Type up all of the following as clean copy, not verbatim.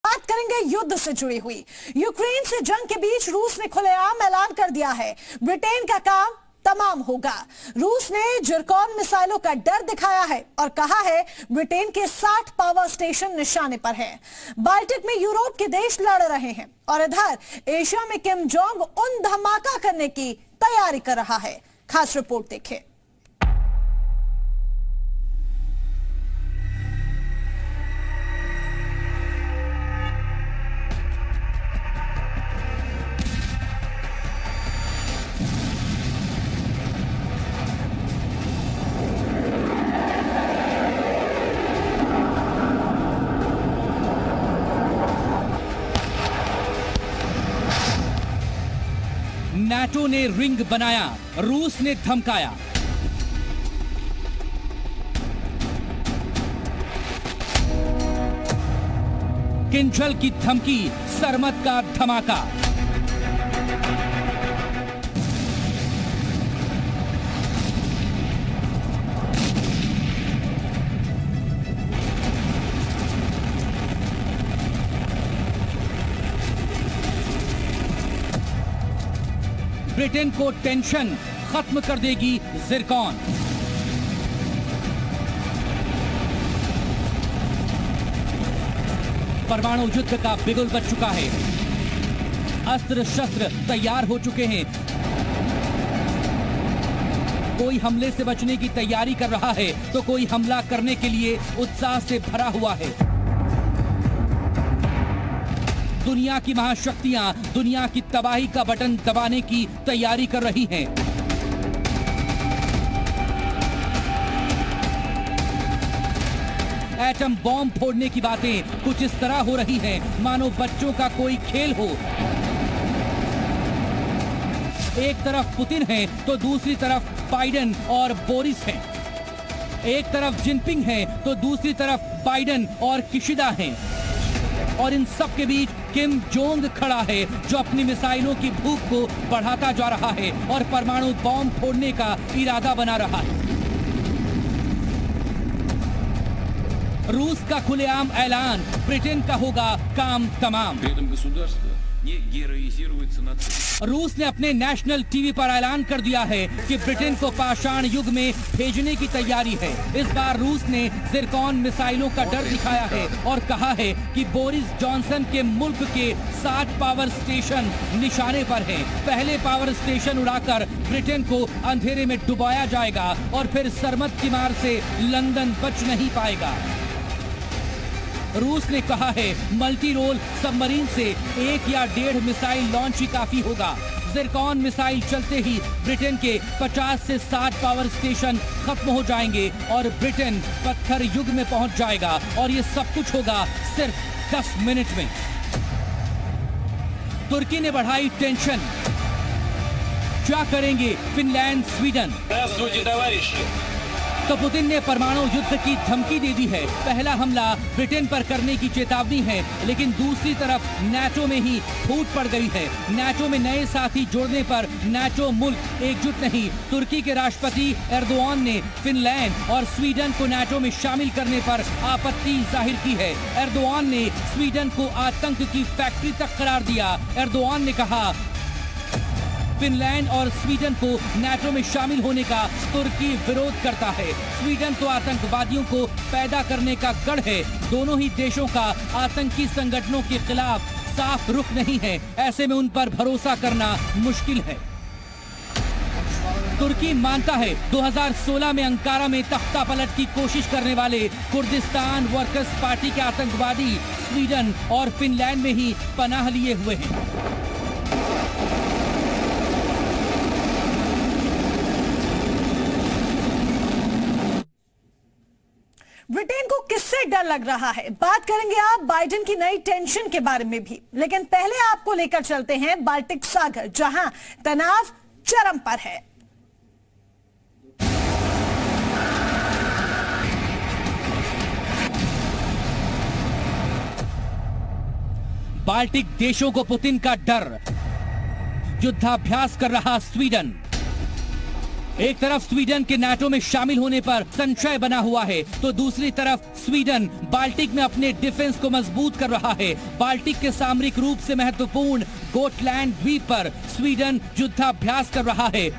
बात करेंगे युद्ध से जुड़ी हुई। यूक्रेन से जंग के बीच रूस ने खुलेआम ऐलान कर दिया है, ब्रिटेन का काम तमाम होगा। रूस ने जिरकॉन मिसाइलों का डर दिखाया है और कहा है ब्रिटेन के 60 पावर स्टेशन निशाने पर हैं। बाल्टिक में यूरोप के देश लड़ रहे हैं और इधर एशिया में किम जोंग उन धमाका करने की तैयारी कर रहा है। खास रिपोर्ट देखें। नाटो ने रिंग बनाया, रूस ने धमकाया। किंजल की धमकी, सरमत का धमाका। ब्रिटेन को टेंशन, खत्म कर देगी जिरकॉन। परमाणु युद्ध का बिगुल बज चुका है, अस्त्र शस्त्र तैयार हो चुके हैं। कोई हमले से बचने की तैयारी कर रहा है तो कोई हमला करने के लिए उत्साह से भरा हुआ है। दुनिया की महाशक्तियां दुनिया की तबाही का बटन दबाने की तैयारी कर रही हैं। एटम बॉम्ब फोड़ने की बातें कुछ इस तरह हो रही हैं मानो बच्चों का कोई खेल हो। एक तरफ पुतिन है तो दूसरी तरफ बाइडेन और बोरिस हैं। एक तरफ जिनपिंग है तो दूसरी तरफ बाइडेन और किशिदा हैं। और इन सब के बीच किम जोंग खड़ा है जो अपनी मिसाइलों की भूख को बढ़ाता जा रहा है और परमाणु बॉम्ब फोड़ने का इरादा बना रहा है। रूस का खुलेआम ऐलान, ब्रिटेन का होगा काम तमाम। रूस ने अपने नेशनल टीवी पर ऐलान कर दिया है कि ब्रिटेन को पाषाण युग में भेजने की तैयारी है। इस बार रूस ने जिरकॉन मिसाइलों का डर दिखाया है और कहा है कि बोरिस जॉनसन के मुल्क के 60 पावर स्टेशन निशाने पर हैं। पहले पावर स्टेशन उड़ाकर ब्रिटेन को अंधेरे में डुबाया जाएगा और फिर सरमत की मार से लंदन बच नहीं पाएगा। रूस ने कहा है मल्टी रोल सबमरीन से 1 या 1.5 मिसाइल लॉन्च ही काफी होगा। जिरकॉन मिसाइल चलते ही ब्रिटेन के 50 से 60 पावर स्टेशन खत्म हो जाएंगे और ब्रिटेन पत्थर युग में पहुंच जाएगा और ये सब कुछ होगा सिर्फ 10 मिनट में। तुर्की ने बढ़ाई टेंशन, क्या करेंगे फिनलैंड, स्वीडन? तो पुतिन ने परमाणु युद्ध की धमकी दे दी है। पहला हमला ब्रिटेन पर करने की चेतावनी है, लेकिन दूसरी तरफ नाटो में ही फूट पड़ गई है। नाटो में नए साथी जोड़ने पर नाटो मुल्क एकजुट नहीं। तुर्की के राष्ट्रपति एर्दोआन ने फिनलैंड और स्वीडन को नाटो में शामिल करने पर आपत्ति जाहिर की है। एर्दोआन ने स्वीडन को आतंक की फैक्ट्री तक करार दिया। एर्दोआन ने कहा फिनलैंड और स्वीडन को नाटो में शामिल होने का तुर्की विरोध करता है। स्वीडन तो आतंकवादियों को पैदा करने का गढ़ है। दोनों ही देशों का आतंकी संगठनों के खिलाफ साफ रुख नहीं है। ऐसे में उन पर भरोसा करना मुश्किल है। तुर्की मानता है 2016 में अंकारा में तख्ता पलट की कोशिश करने वाले कुर्दिस्तान वर्कर्स पार्टी के आतंकवादी स्वीडन और फिनलैंड में ही पनाह लिए हुए हैं। ब्रिटेन को किससे डर लग रहा है, बात करेंगे आप बाइडेन की नई टेंशन के बारे में भी। लेकिन पहले आपको लेकर चलते हैं बाल्टिक सागर, जहां तनाव चरम पर है। बाल्टिक देशों को पुतिन का डर, युद्धाभ्यास कर रहा स्वीडन। एक तरफ स्वीडन के नाटो में शामिल होने पर संशय बना हुआ है, तो दूसरी तरफ स्वीडन बाल्टिक में अपने डिफेंस को मजबूत कर रहा है। बाल्टिक के सामरिक रूप से महत्वपूर्ण गोटलैंड द्वीप पर स्वीडन युद्धाभ्यास कर रहा है।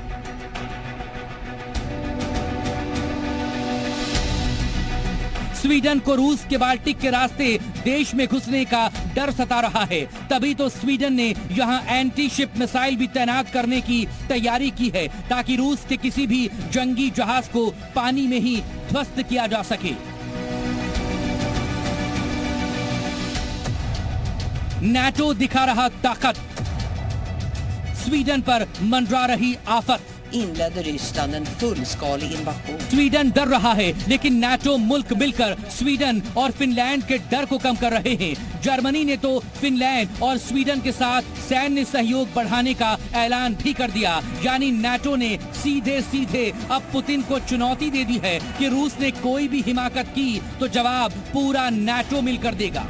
स्वीडन को रूस के बाल्टिक के रास्ते देश में घुसने का डर सता रहा है, तभी तो स्वीडन ने यहां एंटी शिप मिसाइल भी तैनात करने की तैयारी की है, ताकि रूस के किसी भी जंगी जहाज को पानी में ही ध्वस्त किया जा सके। नाटो दिखा रहा ताकत, स्वीडन पर मंडरा रही आफत। Inledde Ryssland en fullskalig invasion. Sweden डर रहा है, लेकिन नाटो मुल्क मिलकर स्वीडन और फिनलैंड के डर को कम कर रहे हैं। जर्मनी ने तो फिनलैंड और स्वीडन के साथ सैन्य सहयोग बढ़ाने का ऐलान भी कर दिया। यानी नाटो ने सीधे सीधे अब पुतिन को चुनौती दे दी है कि रूस ने कोई भी हिमाकत की तो जवाब पूरा नाटो मिलकर देगा।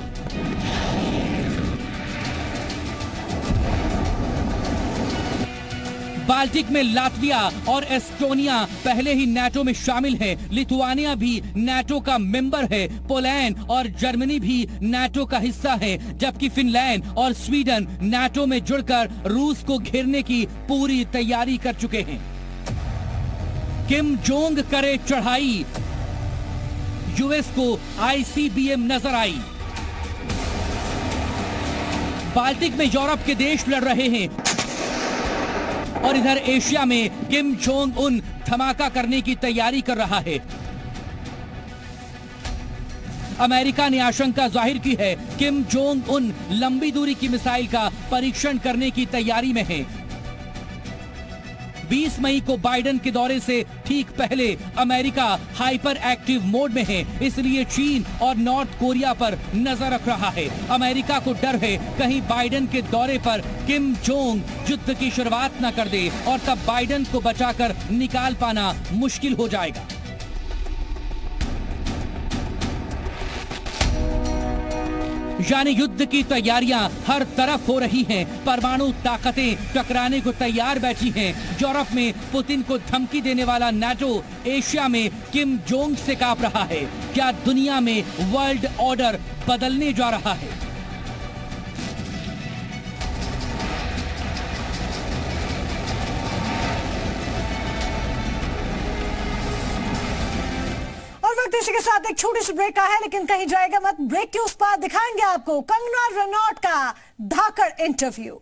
बाल्टिक में लातविया और एस्टोनिया पहले ही नाटो में शामिल हैं। लिथुआनिया भी नाटो का मेंबर है। पोलैंड और जर्मनी भी नाटो का हिस्सा है, जबकि फिनलैंड और स्वीडन नाटो में जुड़कर रूस को घेरने की पूरी तैयारी कर चुके हैं। किम जोंग करे चढ़ाई, यूएस को आईसीबीएम नजर आई। बाल्टिक में यूरोप के देश लड़ रहे हैं और इधर एशिया में किम जोंग उन धमाका करने की तैयारी कर रहा है। अमेरिका ने आशंका जाहिर की है किम जोंग उन लंबी दूरी की मिसाइल का परीक्षण करने की तैयारी में है। 20 मई को बाइडेन के दौरे से ठीक पहले अमेरिका हाइपर एक्टिव मोड में है, इसलिए चीन और नॉर्थ कोरिया पर नजर रख रहा है। अमेरिका को डर है कहीं बाइडेन के दौरे पर किम जोंग युद्ध की शुरुआत न कर दे और तब बाइडेन को बचाकर निकाल पाना मुश्किल हो जाएगा। यानी युद्ध की तैयारियां हर तरफ हो रही हैं। परमाणु ताकतें टकराने को तैयार बैठी हैं। यूरोप में पुतिन को धमकी देने वाला नाटो एशिया में किम जोंग से कांप रहा है। क्या दुनिया में वर्ल्ड ऑर्डर बदलने जा रहा है? इसी के साथ एक छोटी सी ब्रेक का है, लेकिन कहीं जाएगा मत। ब्रेक के उस पार दिखाएंगे आपको कंगना रनौत का धाकड़ इंटरव्यू।